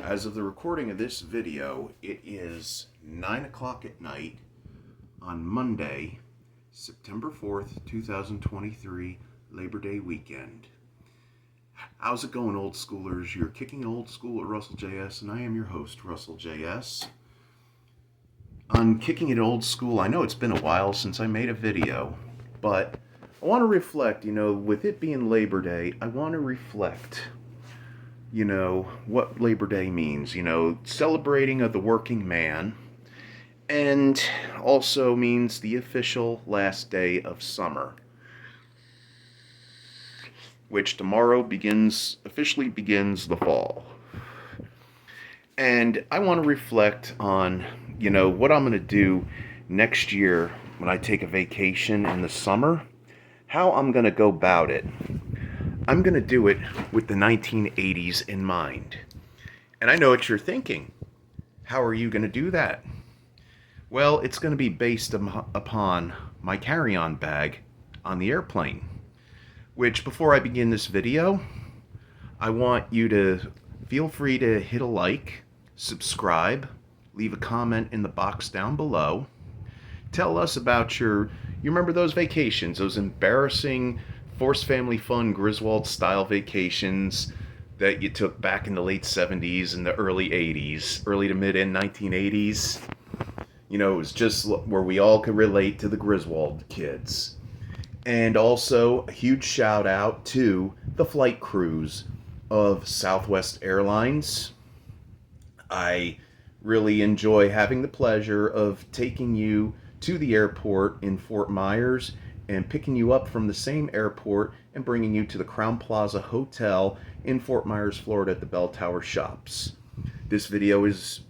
As of the recording of this video, it is 9 o'clock at night on Monday, September 4th, 2023, Labor Day weekend. How's it going, old schoolers? You're kicking old school at Russell J.S, and I am your host, Russell J.S. On Kicking It Old School, I know it's been a while since I made a video, but I want to reflect, with it being Labor Day, I want to reflect what Labor Day means, celebrating of the working man, and also means the official last day of summer, which tomorrow officially begins the fall. And I want to reflect on, what I'm going to do next year when I take a vacation in the summer, how I'm going to go about it. I'm going to do it with the 1980s in mind. And I know what you're thinking. How are you going to do that? Well, it's going to be based upon my carry-on bag on the airplane. Which, before I begin this video, I want you to feel free to hit a like, subscribe, leave a comment in the box down below. Tell us about you remember those vacations, those embarrassing Forced Family Fun Griswold-style vacations that you took back in the late 70s and the early 80s, early to mid-end 1980s. It was just where we all could relate to the Griswold kids. And also, a huge shout out to the flight crews of Southwest Airlines. I really enjoy having the pleasure of taking you to the airport in Fort Myers and picking you up from the same airport and bringing you to the Crown Plaza Hotel in Fort Myers, Florida at the Bell Tower Shops. This video is,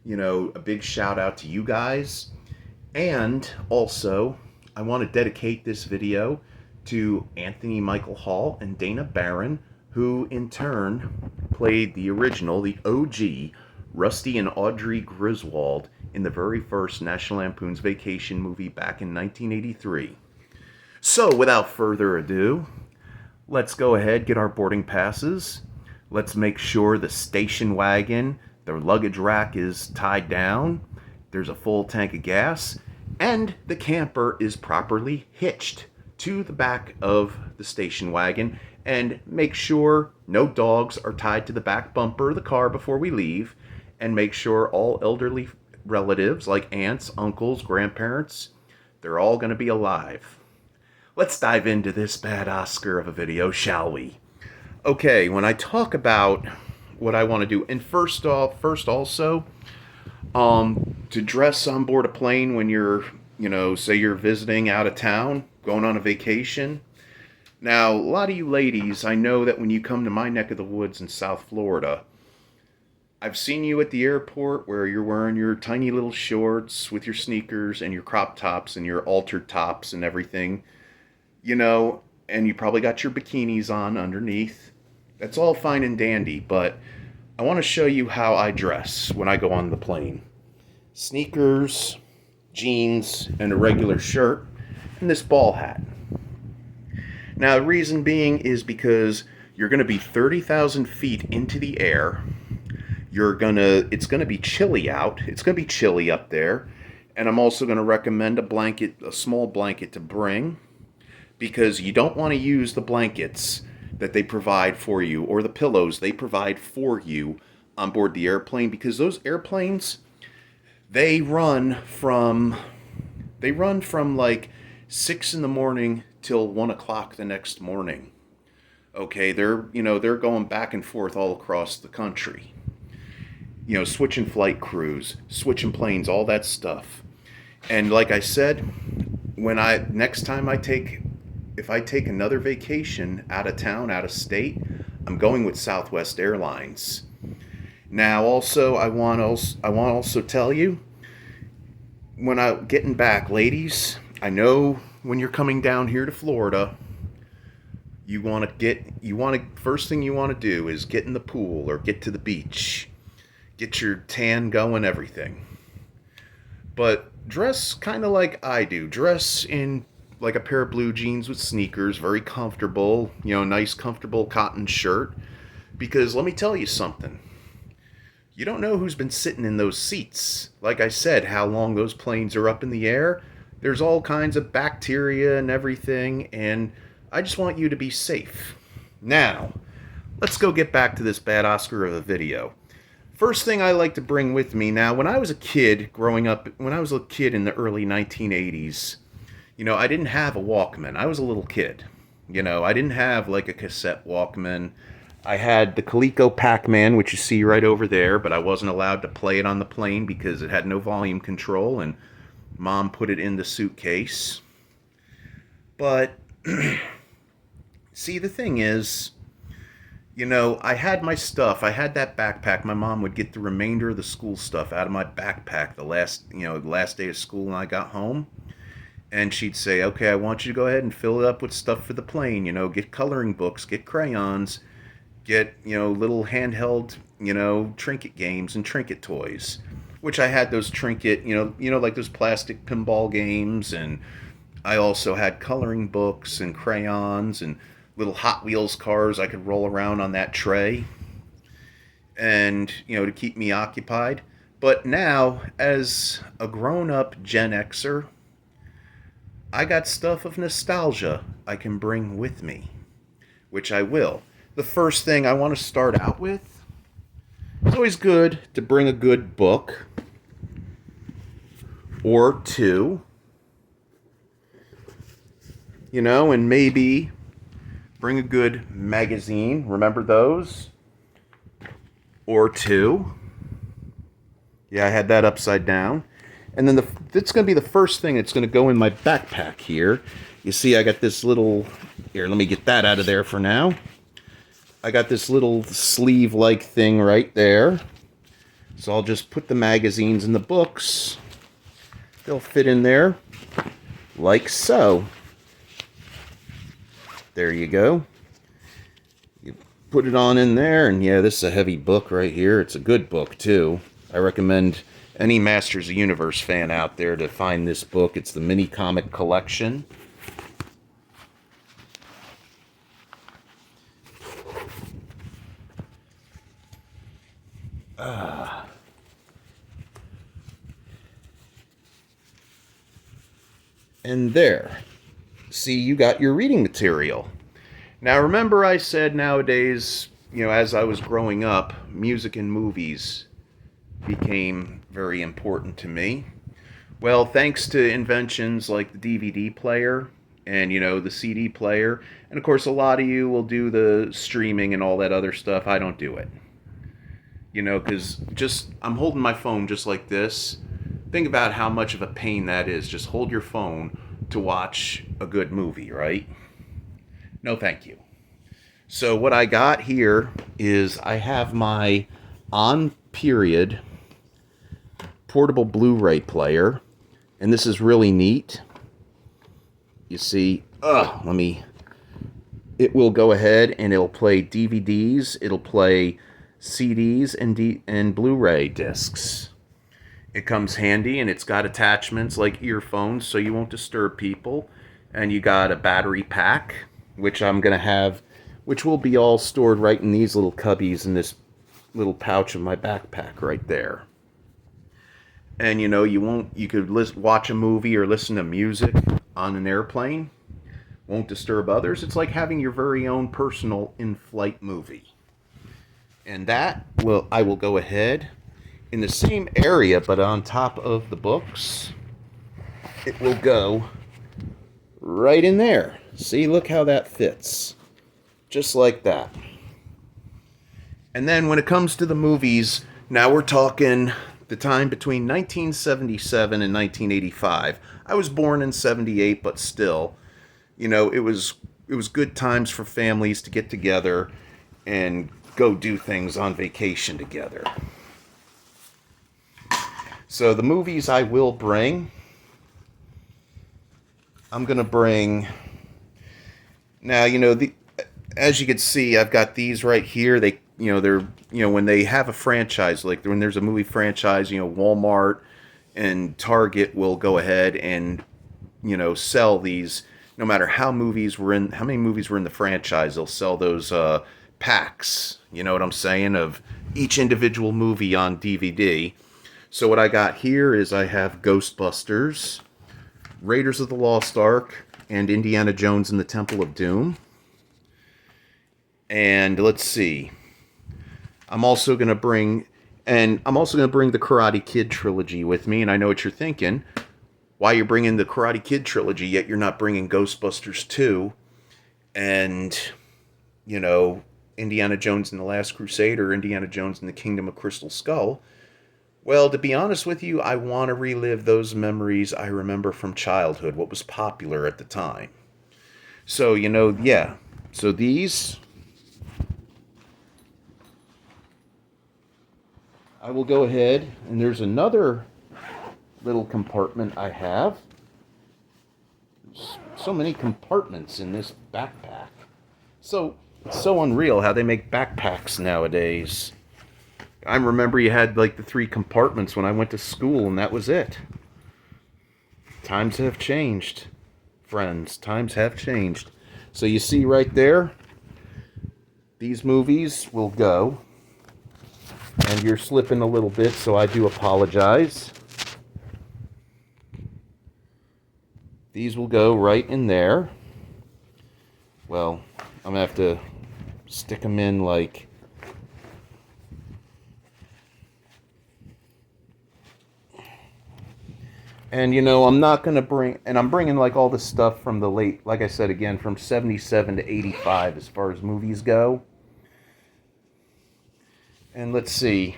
a big shout out to you guys. And also, I want to dedicate this video to Anthony Michael Hall and Dana Barron, who in turn played the original, the OG, Rusty and Audrey Griswold in the very first National Lampoon's Vacation movie back in 1983. So, without further ado, let's go ahead, get our boarding passes. Let's make sure the station wagon, their luggage rack is tied down, there's a full tank of gas, and the camper is properly hitched to the back of the station wagon. And make sure no dogs are tied to the back bumper of the car before we leave. And make sure all elderly relatives like aunts, uncles, grandparents, they're all going to be alive. Let's dive into this bad Oscar of a video, shall we? Okay, when I talk about what I want to do, and first also, to dress on board a plane when you're, say you're visiting out of town, going on a vacation. Now, a lot of you ladies, I know that when you come to my neck of the woods in South Florida, I've seen you at the airport where you're wearing your tiny little shorts with your sneakers and your crop tops and your altered tops and everything, and you probably got your bikinis on underneath. That's all fine and dandy, but I want to show you how I dress when I go on the plane. Sneakers, jeans, and a regular shirt, and this ball hat. Now, the reason being is because you're going to be 30,000 feet into the air. It's going to be chilly out. It's going to be chilly up there. And I'm also going to recommend a small blanket to bring, because you don't want to use the blankets that they provide for you or the pillows they provide for you on board the airplane, because those airplanes, they run from like 6 in the morning till 1 o'clock the next morning. Okay, they're going back and forth all across the country. Switching flight crews, switching planes, all that stuff. And like I said, if I take another vacation out of town, out of state, I'm going with Southwest Airlines. Now, also, I want to tell you, when I'm getting back, ladies, I know when you're coming down here to Florida, first thing you want to do is get in the pool or get to the beach. Get your tan going, everything. But dress kind of like I do. Dress in like a pair of blue jeans with sneakers, very comfortable, nice comfortable cotton shirt. Because let me tell you something. You don't know who's been sitting in those seats. Like I said, how long those planes are up in the air. There's all kinds of bacteria and everything, and I just want you to be safe. Now, let's go get back to this bad Oscar of a video. First thing I like to bring with me now, when I was a kid growing up, when I was a kid in the early 1980s, I didn't have a Walkman. I was a little kid. I didn't have like a cassette Walkman. I had the Coleco Pac-Man, which you see right over there, but I wasn't allowed to play it on the plane because it had no volume control, and Mom put it in the suitcase. But, see, the thing is, I had my stuff. I had that backpack. My mom would get the remainder of the school stuff out of my backpack the last day of school when I got home. And she'd say, okay, I want you to go ahead and fill it up with stuff for the plane. Get coloring books, get crayons, get, little handheld, trinket games and trinket toys. Which I had those trinket, like those plastic pinball games. And I also had coloring books and crayons and little Hot Wheels cars I could roll around on that tray. And, to keep me occupied. But now, as a grown-up Gen Xer, I got stuff of nostalgia I can bring with me, which I will. The first thing I want to start out with, it's always good to bring a good book or two, and maybe bring a good magazine. Remember those? Or two. Yeah, I had that upside down. And then it's going to be the first thing that's going to go in my backpack here. You see, I got this little... Here, let me get that out of there for now. I got this little sleeve-like thing right there. So I'll just put the magazines and the books. They'll fit in there like so. There you go. You put it on in there, and yeah, this is a heavy book right here. It's a good book, too. I recommend any Masters of the Universe fan out there to find this book. It's the mini comic collection. And there. See, you got your reading material. Now, remember I said nowadays, as I was growing up, music and movies became very important to me. Well, thanks to inventions like the DVD player and, the CD player, and of course a lot of you will do the streaming and all that other stuff. I don't do it. Because I'm holding my phone just like this. Think about how much of a pain that is. Just hold your phone to watch a good movie, right? No, thank you. So what I got here is I have my on-period portable Blu-ray player, and this is really neat. You see, it will go ahead and it'll play DVDs, it'll play CDs and Blu-ray discs. It comes handy, and it's got attachments like earphones so you won't disturb people. And you got a battery pack, which I'm going to have, which will be all stored right in these little cubbies in this little pouch of my backpack right there. And you could watch a movie or listen to music on an airplane. Won't disturb others. It's like having your very own personal in-flight movie. And I will go ahead in the same area, but on top of the books, it will go right in there. See, look how that fits. Just like that. And then when it comes to the movies, now we're talking the time between 1977 and 1985. I was born in 78, but still, it was good times for families to get together and go do things on vacation together. So the movies I will bring, I'm going to bring, now, as you can see, I've got these right here. They're, when they have a franchise, like when there's a movie franchise, Walmart and Target will go ahead and, sell these, no matter how many movies were in the franchise, they'll sell those packs, you know what I'm saying, of each individual movie on DVD. So what I got here is I have Ghostbusters, Raiders of the Lost Ark, and Indiana Jones and the Temple of Doom. And let's see. I'm also going to bring the Karate Kid trilogy with me. And I know what you're thinking. Why you're bringing the Karate Kid trilogy, yet you're not bringing Ghostbusters 2 and, Indiana Jones and the Last Crusade or Indiana Jones and the Kingdom of Crystal Skull. Well, to be honest with you, I want to relive those memories I remember from childhood, what was popular at the time. So, yeah. So these, I will go ahead, and there's another little compartment I have. So many compartments in this backpack. It's so unreal how they make backpacks nowadays. I remember you had like the 3 compartments when I went to school, and that was it. Times have changed, friends. Times have changed. So you see right there, these movies will go. And you're slipping a little bit, so I do apologize. These will go right in there. Well, I'm going to have to stick them in like... And, I'm not going to bring... And I'm bringing like all the stuff from the late... Like I said, again, from 77 to 85 as far as movies go. And let's see.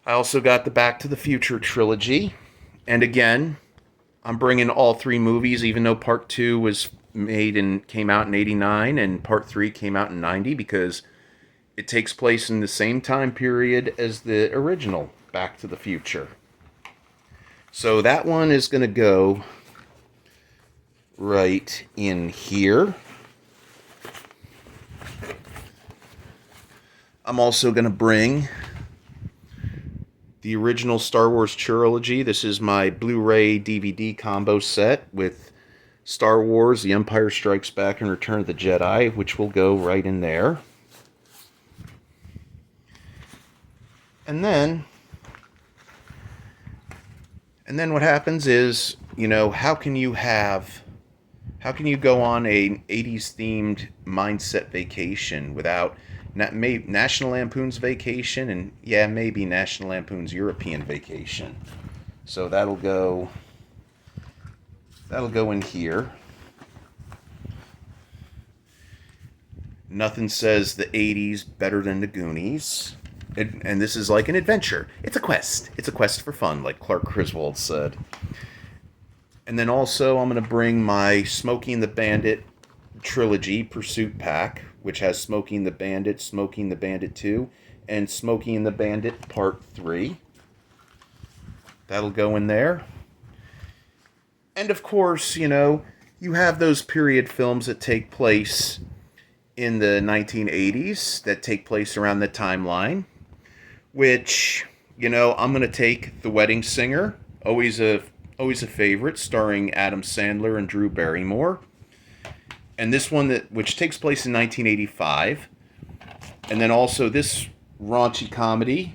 I also got the Back to the Future trilogy. And again, I'm bringing all 3 movies, even though Part 2 was made and came out in 89 and Part 3 came out in 90, because it takes place in the same time period as the original Back to the Future. So that one is going to go right in here. I'm also going to bring the original Star Wars trilogy. This is my Blu-ray DVD combo set with Star Wars, The Empire Strikes Back, and Return of the Jedi, which will go right in there. And then what happens is, how can you go on a 80s themed mindset vacation without National Lampoon's Vacation and maybe National Lampoon's European Vacation. So that'll go in here. Nothing says the 80s better than the Goonies. And this is like an adventure. It's a quest. It's a quest for fun, like Clark Griswold said. And then also I'm going to bring my Smokey and the Bandit trilogy Pursuit Pack, which has Smokey and the Bandit, Smokey and the Bandit 2, and Smokey and the Bandit Part 3. That'll go in there. And of course, you have those period films that take place in the 1980s, that take place around the timeline, which, I'm going to take The Wedding Singer, always a favorite, starring Adam Sandler and Drew Barrymore. And this one which takes place in 1985. And then also this raunchy comedy,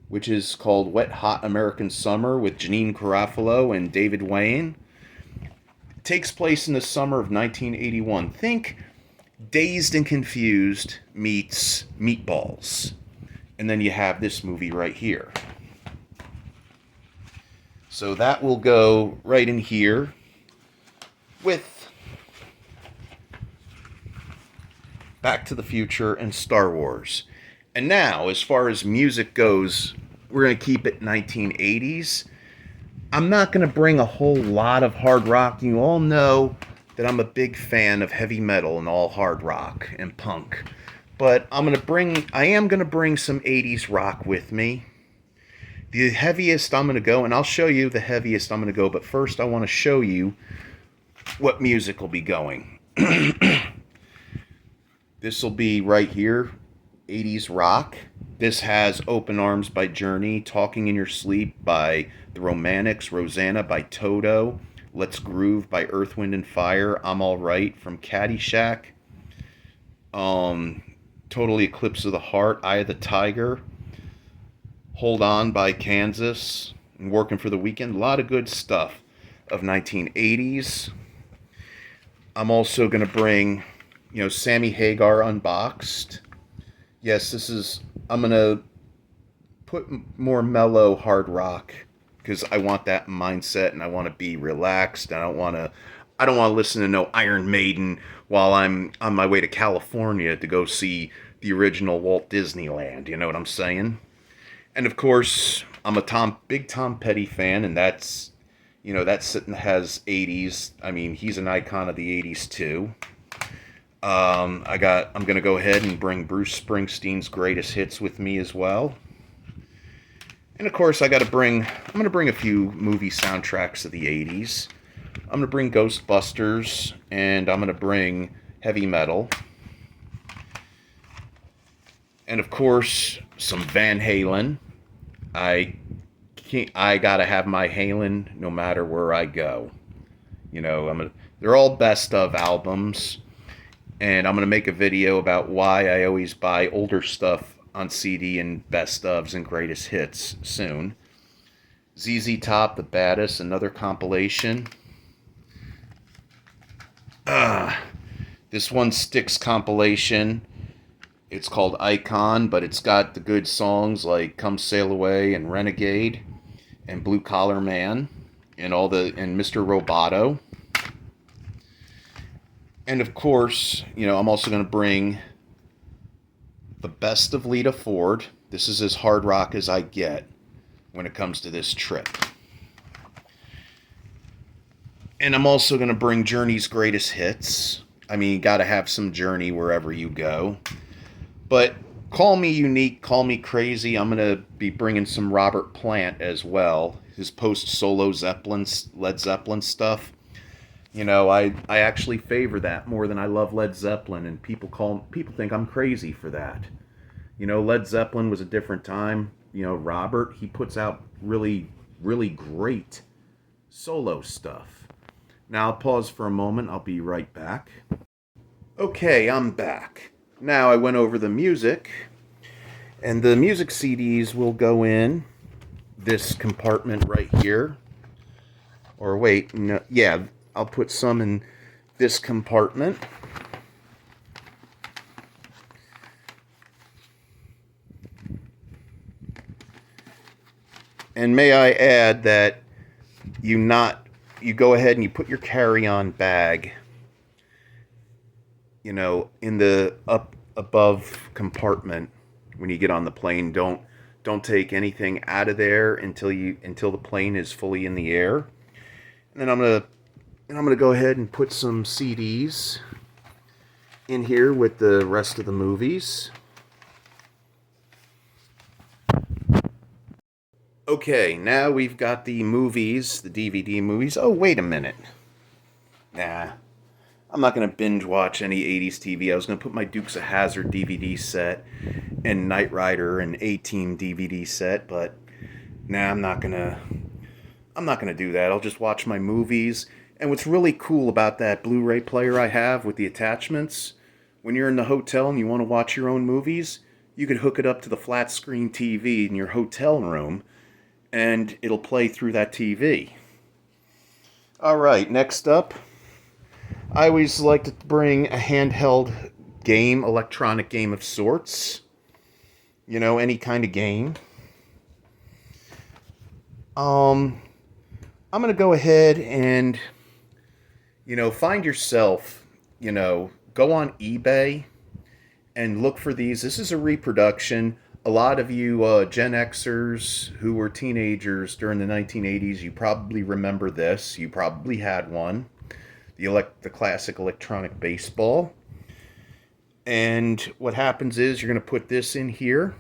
which is called Wet Hot American Summer with Janine Garofalo and David Wayne. It takes place in the summer of 1981. Think Dazed and Confused meets Meatballs. And then you have this movie right here. So that will go right in here with Back to the Future and Star Wars. And now, as far as music goes, we're going to keep it 1980s. I'm not going to bring a whole lot of hard rock. You all know that I'm a big fan of heavy metal and all hard rock and punk. But I am going to bring some 80s rock with me. The heaviest I'm going to go, and I'll show you the heaviest I'm going to go, but first I want to show you what music will be going. This will be right here, 80s rock. This has Open Arms by Journey, Talking in Your Sleep by The Romantics, Rosanna by Toto, Let's Groove by Earth, Wind and Fire, I'm All Right from Caddyshack, Totally Eclipse of the Heart, Eye of the Tiger, Hold On by Kansas, and Working for the Weekend. A lot of good stuff of 1980s. I'm also going to bring, Sammy Hagar Unboxed. Yes, I'm going to put more mellow hard rock because I want that mindset and I want to be relaxed and I don't want to listen to no Iron Maiden while I'm on my way to California to go see the original Walt Disneyland. You know what I'm saying? And of course, I'm a big Tom Petty fan, and that has 80s. I mean, he's an icon of the 80s too. I'm gonna go ahead and bring Bruce Springsteen's greatest hits with me as well. And of course, I'm gonna bring a few movie soundtracks of the 80s. I'm gonna bring Ghostbusters, and I'm gonna bring heavy metal. And of course, some Van Halen. I gotta have my Halen no matter where I go. They're all best of albums, and I'm gonna make a video about why I always buy older stuff on CD and best ofs and greatest hits soon. ZZ Top, The Baddest, another compilation. This one Styx compilation. It's called Icon, but it's got the good songs like Come Sail Away and Renegade and Blue Collar Man and Mr. Roboto. And of course, I'm also going to bring the best of Lita Ford. This is as hard rock as I get when it comes to this trip. And I'm also going to bring Journey's greatest hits. I mean, you got to have some Journey wherever you go. But call me unique, call me crazy. I'm going to be bringing some Robert Plant as well. His post-solo Led Zeppelin stuff. I actually favor that more than I love Led Zeppelin, and people think I'm crazy for that. Led Zeppelin was a different time. Robert, he puts out really, really great solo stuff. Now I'll pause for a moment. I'll be right back. Okay, I'm back. Now I went over the music, and the music CDs will go in this compartment right here. Or wait, no, yeah, I'll put some in this compartment. And may I add that you go ahead and you put your carry-on bag, in the up above compartment when you get on the plane. Don't take anything out of there until the plane is fully in the air. And then I'm gonna go ahead and put some CDs in here with the rest of the movies. Okay, now we've got the movies, the DVD movies. Oh, wait a minute. Nah, I'm not going to binge watch any 80s TV. I was going to put my Dukes of Hazzard DVD set and Knight Rider and A-Team DVD set, but nah, I'm not going to do that. I'll just watch my movies. And what's really cool about that Blu-ray player I have with the attachments, when you're in the hotel and you want to watch your own movies, you could hook it up to the flat screen TV in your hotel room, and it'll play through that TV. Alright, next up, I always like to bring a handheld game, electronic game of sorts. Any kind of game. I'm going to go ahead and, find yourself, go on eBay and look for these. This is a reproduction. A lot of you Gen Xers who were teenagers during the 1980s, you probably remember this. You probably had one. The classic electronic baseball. And what happens is you're going to put this in here.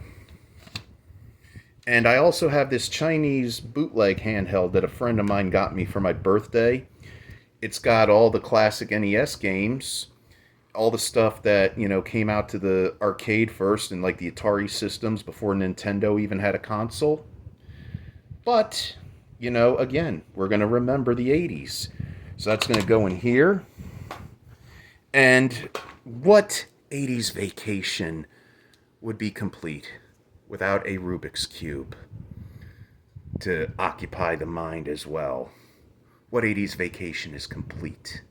And I also have this Chinese bootleg handheld that a friend of mine got me for my birthday. It's got all the classic NES games, all the stuff that, came out to the arcade first and like the Atari systems before Nintendo even had a console. But, again, we're going to remember the 80s. So that's going to go in here. And what 80s vacation would be complete without a Rubik's Cube to occupy the mind as well? What 80s vacation is complete?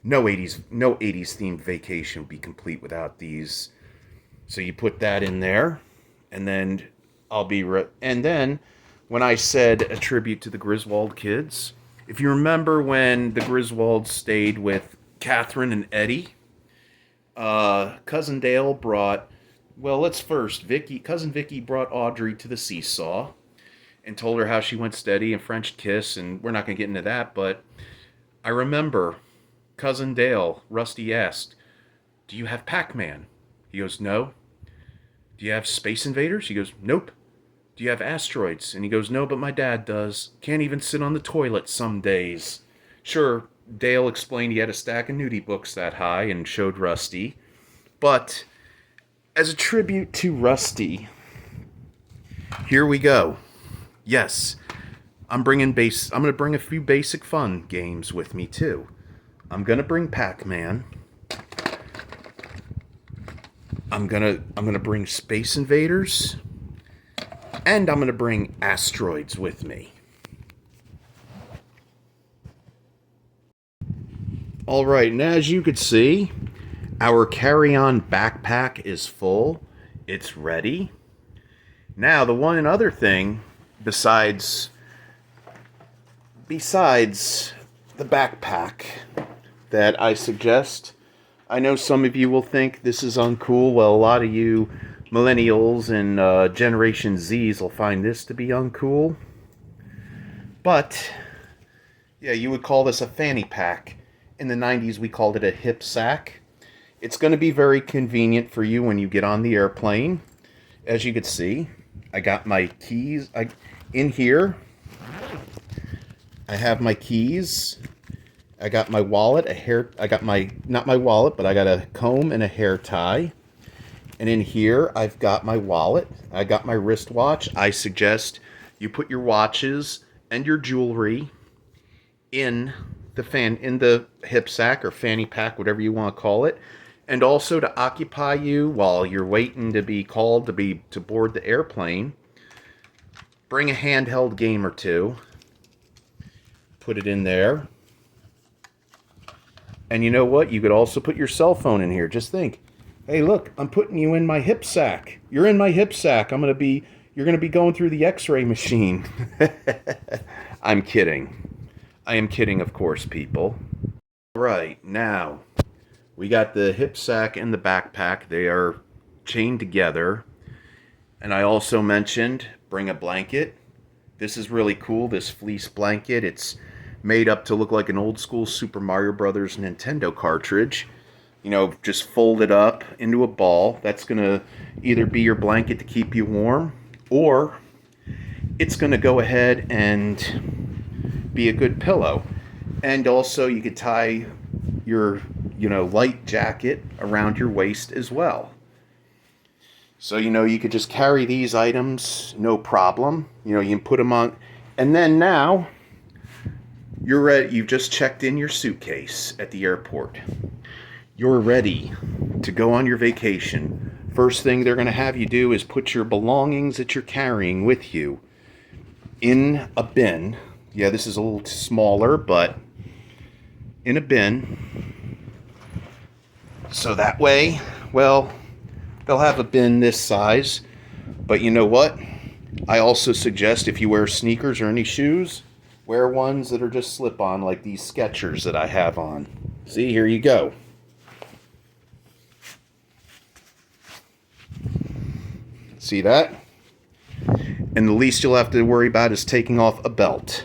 No 80s themed vacation would be complete without these. So you put that in there, and then and then when I said a tribute to the Griswold kids, if you remember when the Griswolds stayed with Catherine and Eddie, Cousin Dale brought, well, let's first, Cousin Vicky brought Audrey to the seesaw and told her how she went steady and French kiss, and we're not going to get into that, but I remember Cousin Dale, Rusty asked, "Do you have Pac-Man?" He goes, "No." "Do you have Space Invaders?" He goes, "Nope." "Do you have Asteroids?" And he goes, "No, but my dad does. Can't even sit on the toilet some days." Sure, Dale explained he had a stack of nudie books that high and showed Rusty. But as a tribute to Rusty, here we go. Yes, I'm going to bring a few basic fun games with me too. I'm going to bring Pac-Man. I'm going to bring Space Invaders. And I'm going to bring Asteroids with me. All right, and as you could see, our carry-on backpack is full. It's ready. Now, the one other thing besides the backpack that I suggest, I know some of you will think this is uncool. Well, a lot of you millennials and Generation Zs will find this to be uncool. But, yeah, you would call this a fanny pack. In the 90s, we called it a hip sack. It's going to be very convenient for you when you get on the airplane. As you can see, I got my keys in here. I have my keys. I got my wallet, not my wallet, but I got a comb and a hair tie. And in here, I've got my wallet. I got my wristwatch. I suggest you put your watches and your jewelry in the hip sack or fanny pack, whatever you want to call it. And also to occupy you while you're waiting to be called to board the airplane, bring a handheld game or two. Put it in there. And you know what? You could also put your cell phone in here. Just think, hey, look, I'm putting you in my hip sack. You're in my hip sack. You're going to be going through the x-ray machine. I'm kidding. I am kidding, of course, people. All right, now we got the hip sack and the backpack. They are chained together. And I also mentioned bring a blanket. This is really cool, this fleece blanket. It's made up to look like an old school Super Mario Brothers Nintendo cartridge. You know, just fold it up into a ball. That's going to either be your blanket to keep you warm, or it's going to go ahead and be a good pillow. And also you could tie your, light jacket around your waist as well. So, you could just carry these items, no problem. You can put them on. And then now, you're ready. You've just checked in your suitcase at the airport. You're ready to go on your vacation. First thing they're going to have you do is put your belongings that you're carrying with you in a bin. Yeah, this is a little smaller, but in a bin. So that way, well, they'll have a bin this size. But you know what? I also suggest if you wear sneakers or any shoes, wear ones that are just slip-on, like these Skechers that I have on. See, here you go. See that? And the least you'll have to worry about is taking off a belt.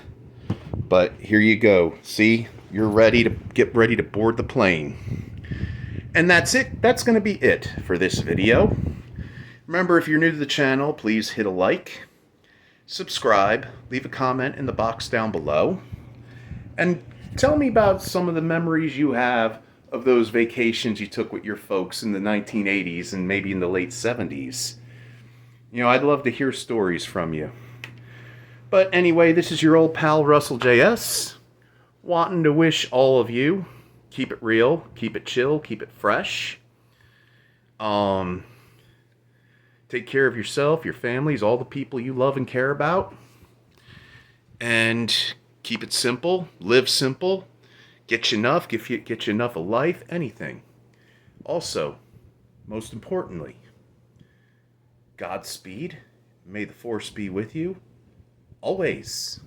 But here you go. See? You're ready to get ready to board the plane. And that's it. That's going to be it for this video. Remember, if you're new to the channel, please hit a like, subscribe, leave a comment in the box down below, and tell me about some of the memories you have of those vacations you took with your folks in the 1980s and maybe in the late 70s. I'd love to hear stories from you. But anyway, this is your old pal Russell J.S. wanting to wish all of you, keep it real, keep it chill, keep it fresh. Take care of yourself, your families, all the people you love and care about. And keep it simple. Live simple. Get you enough. Get you enough of life. Anything. Also, most importantly, Godspeed. May the force be with you always.